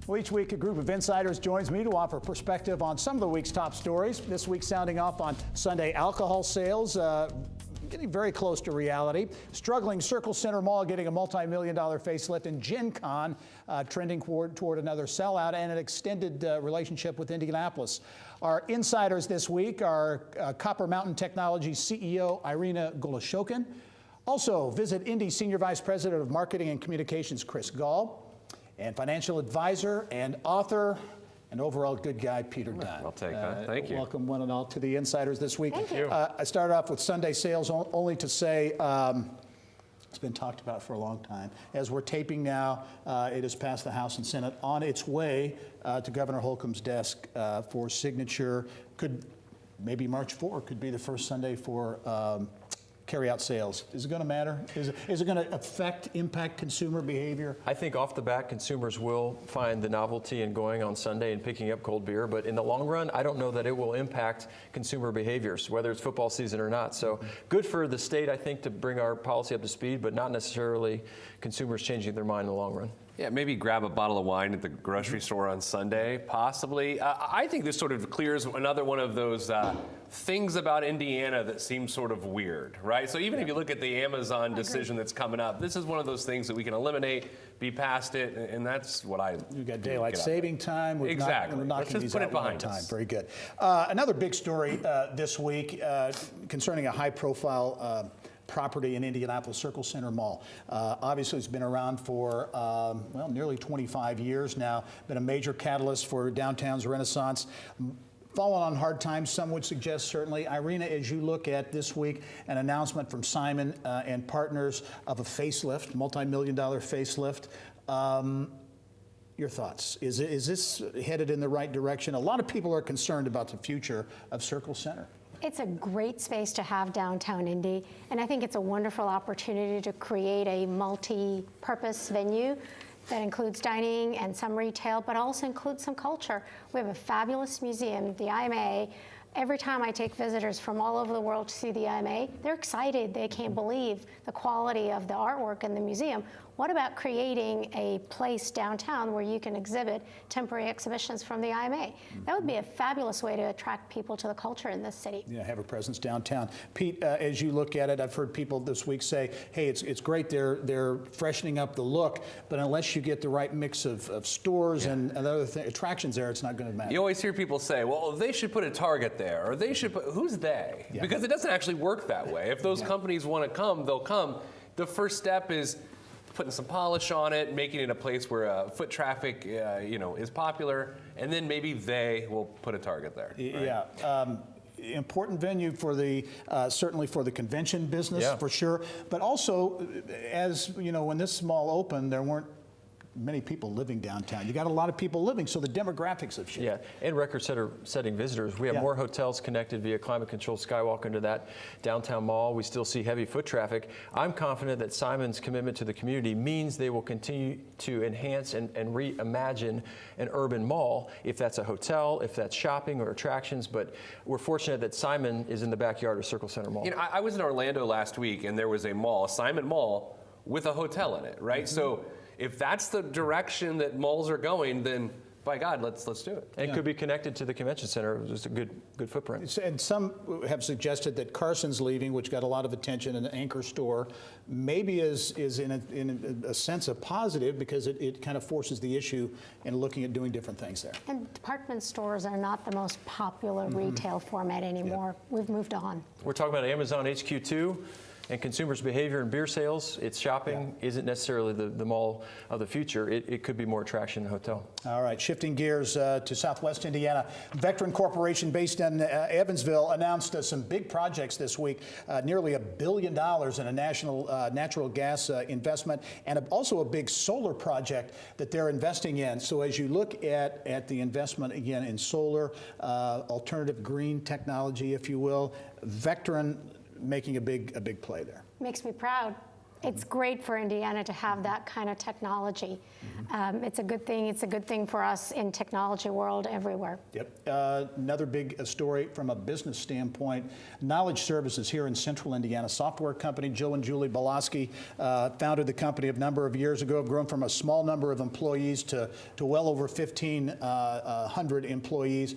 Well, each week, a group of insiders joins me to offer perspective on some of the week's top stories. This week, sounding off on Sunday alcohol sales, getting very close to reality. Struggling Circle Center Mall getting a multi-million-dollar facelift, and Gen Con trending toward another sellout, and an extended relationship with Indianapolis. Our insiders this week are Copper Mountain Technologies CEO Irina Goloshokin. Also, visit Indy Senior Vice President of Marketing and Communications Chris Gall, and financial advisor and author and overall good guy, Peter Dunn. I'll take that. Thank you. Welcome one and all to the Insiders this week. Thank you. I started off with Sunday sales only to say it's been talked about for a long time. As we're taping now, it has passed the House and Senate on its way to Governor Holcomb's desk for signature. Could maybe March 4 could be the first Sunday for carry-out sales. Is it going to matter? Is it going to impact consumer behavior? I think off the bat, consumers will find the novelty in going on Sunday and picking up cold beer, but in the long run, I don't know that it will impact consumer behaviors, whether it's football season or not. So good for the state, I think, to bring our policy up to speed, but not necessarily consumers changing their mind in the long run. Yeah, maybe grab a bottle of wine at the grocery store on Sunday, possibly. I think this sort of clears another one of those things about Indiana that seems sort of weird, right? So even if you look at the Amazon decision that's coming up, this is one of those things that we can eliminate, be past it, and that's what I... You've got daylight saving time. Exactly. Let's just put it behind us. Very good. Another big story this week concerning a high-profile property in Indianapolis, Circle Center Mall. Obviously, it's been around for, well, nearly 25 years now, been a major catalyst for downtown's renaissance. Fallen on hard times, some would suggest, certainly. Irina, as you look at this week, an announcement from Simon and partners of a facelift, multi-million-dollar facelift. Your thoughts? Is this headed in the right direction? A lot of people are concerned about the future of Circle Center. It's a great space to have downtown Indy, and I think it's a wonderful opportunity to create a multi-purpose venue that includes dining and some retail, but also includes some culture. We have a fabulous museum, the IMA. Every time I take visitors from all over the world to see the IMA, they're excited. They can't believe the quality of the artwork in the museum. What about creating a place downtown where you can exhibit temporary exhibitions from the IMA? That would be a fabulous way to attract people to the culture in this city. Yeah, have a presence downtown. Pete, as you look at it, I've heard people this week say, hey, it's great they're freshening up the look, but unless you get the right mix of stores and other attractions there, it's not going to matter. You always hear people say, well, they should put a Target there, or they should put, who's they? Yeah. Because it doesn't actually work that way. If those companies want to come, they'll come. The first step is putting some polish on it, making it a place where foot traffic, is popular, and then maybe they will put a Target there. Right? Yeah. Important venue for the certainly for the convention business, for sure. But also, as you know, when this mall opened, there weren't many people living downtown. You got a lot of people living, so the demographics have shifted. Yeah, and record-setting visitors. We have more hotels connected via climate-controlled skywalk into that downtown mall. We still see heavy foot traffic. I'm confident that Simon's commitment to the community means they will continue to enhance and reimagine an urban mall, if that's a hotel, if that's shopping or attractions. But we're fortunate that Simon is in the backyard of Circle Center Mall. You know, I was in Orlando last week, and there was a mall, a Simon Mall, with a hotel in it, right? So if that's the direction that malls are going, then by God, let's do it. And it could be connected to the convention center. It was a good footprint. And some have suggested that Carson's leaving, which got a lot of attention, in an anchor store, maybe is in a sense a positive, because it kind of forces the issue in looking at doing different things there. And department stores are not the most popular retail format anymore. We've moved on. We're talking about Amazon HQ2. And consumers' behavior in beer sales, its shopping isn't necessarily the mall of the future. It could be more attraction than a hotel. All right, shifting gears to Southwest Indiana. Vectron Corporation, based in Evansville, announced some big projects this week, nearly $1 billion in a national natural gas investment, and also a big solar project that they're investing in. So as you look at the investment, again, in solar, alternative green technology, if you will, Vectron making a big play there. Makes me proud. It's great for Indiana to have that kind of technology. It's a good thing. It's a good thing for us in technology world everywhere. Yep. Another big story from a business standpoint, Knowledge Services here in Central Indiana, software company. Joe and Julie Balaski founded the company a number of years ago, grown from a small number of employees to well over 1,500 employees.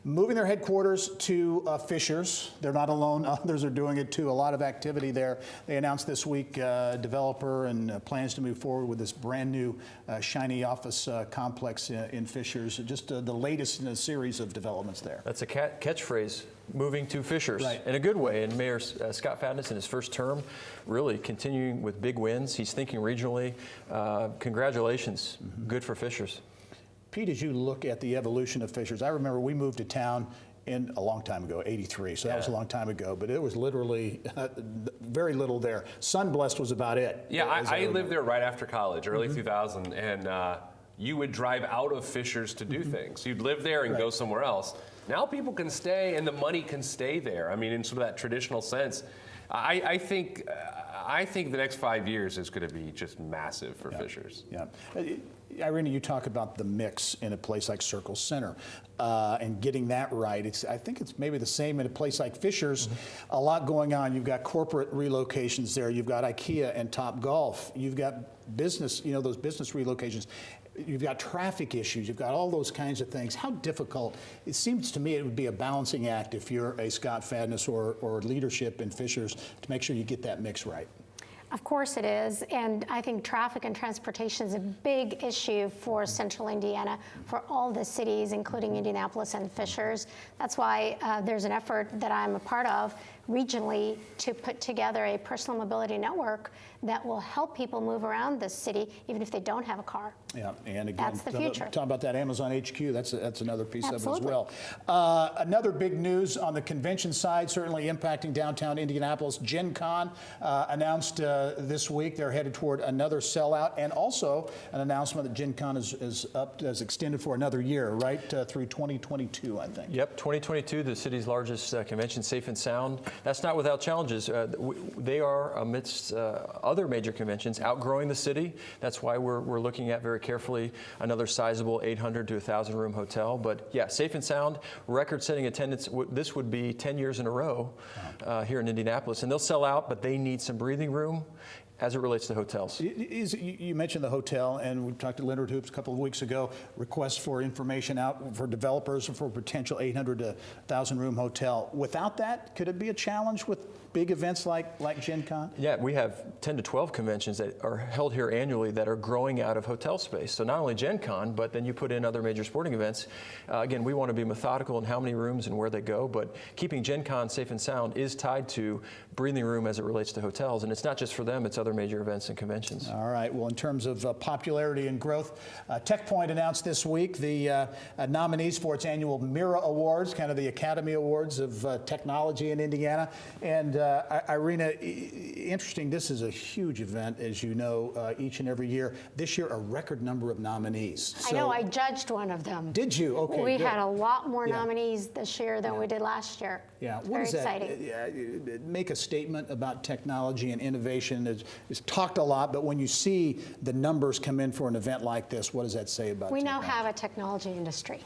Moving their headquarters to Fishers. They're not alone. Others are doing it too. A lot of activity there. They announced this week developer and plans to move forward with this brand new shiny office complex in Fishers. Just the latest in a series of developments there. That's a catchphrase, moving to Fishers, right, in a good way. And Mayor Scott Fadness in his first term really continuing with big wins. He's thinking regionally. Congratulations. Good for Fishers. Pete, as you look at the evolution of Fishers, I remember we moved to town in a long time ago, '83, so that was a long time ago, but it was literally very little there. Sunblest was about it. Yeah, I lived there right after college, early 2000, and you would drive out of Fishers to do things. You'd live there and go somewhere else. Now people can stay, and the money can stay there. I mean, in sort of that traditional sense. I think the next 5 years is going to be just massive for Fishers. Yeah. Irina, you talk about the mix in a place like Circle Center and getting that right. I think it's maybe the same in a place like Fishers. A lot going on. You've got corporate relocations there. You've got IKEA and Topgolf. You've got business, those business relocations. You've got traffic issues. You've got all those kinds of things. How difficult? It seems to me it would be a balancing act if you're a Scott Fadness or leadership in Fishers to make sure you get that mix right. Of course it is, and I think traffic and transportation is a big issue for Central Indiana, for all the cities, including Indianapolis and Fishers. That's why there's an effort that I'm a part of regionally to put together a personal mobility network that will help people move around the city, even if they don't have a car. Yeah, and again, that's the future. Talking about that Amazon HQ, that's another piece Absolutely. of it as well. Another big news on the convention side, certainly impacting downtown Indianapolis. Gen Con announced this week they're headed toward another sellout, and also an announcement that Gen Con is extended for another year, right, through 2022, I think. Yep, 2022, the city's largest convention, Safe and Sound. That's not without challenges. They are amidst other major conventions outgrowing the city. That's why we're looking at very carefully another sizable 800 to 1,000 room hotel. But yeah, Safe and Sound, record-setting attendance. This would be 10 years in a row here in Indianapolis. And they'll sell out, but they need some breathing room as it relates to hotels. You mentioned the hotel, and we talked to Leonard Hoops a couple of weeks ago, requests for information out for developers for potential 800 to 1,000 room hotel. Without that, could it be a challenge with big events like Gen Con? Yeah, we have 10 to 12 conventions that are held here annually that are growing out of hotel space. So not only Gen Con, but then you put in other major sporting events. Again, we want to be methodical in how many rooms and where they go, but keeping Gen Con safe and sound is tied to breathing room as it relates to hotels. And it's not just for them, it's other major events and conventions. All right, well, in terms of popularity and growth, TechPoint announced this week the nominees for its annual Mira Awards, kind of the Academy Awards of technology in Indiana. And Irina, interesting, this is a huge event, as you know, each and every year. This year, a record number of nominees. I know, I judged one of them. Did you? Okay, We good. had a lot more nominees this year than we did last year. Yeah, Very exciting. Make a statement about technology and innovation. It's talked a lot, but when you see the numbers come in for an event like this, what does that say about We technology? now have a technology industry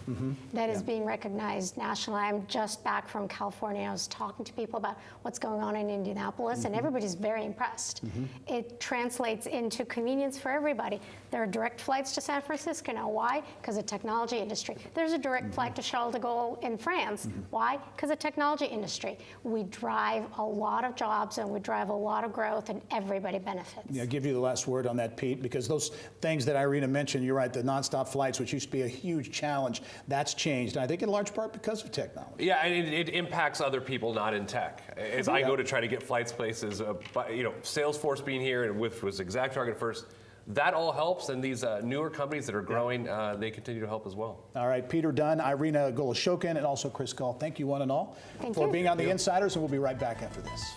that is being recognized nationally. I'm just back from California. I was talking to people about what's going on in Indianapolis, and everybody's very impressed. It translates into convenience for everybody. There are direct flights to San Francisco now. Why? Because of the technology industry. There's a direct flight to Charles de Gaulle in France. Why? Because of the technology industry. We drive a lot of jobs and we drive a lot of growth, and everybody benefits. Yeah, I'll give you the last word on that, Pete, because those things that Irina mentioned, you're right, the nonstop flights, which used to be a huge challenge, that's changed. And I think in large part because of technology. Yeah, and it impacts other people not in tech. As I go to try to get flights places, Salesforce being here, and which was ExactTarget first, that all helps, and these newer companies that are growing, they continue to help as well. All right, Peter Dunn, Irina Goloshokin, and also Chris Gall. Thank you one and all for being on The Insiders, and we'll be right back after this.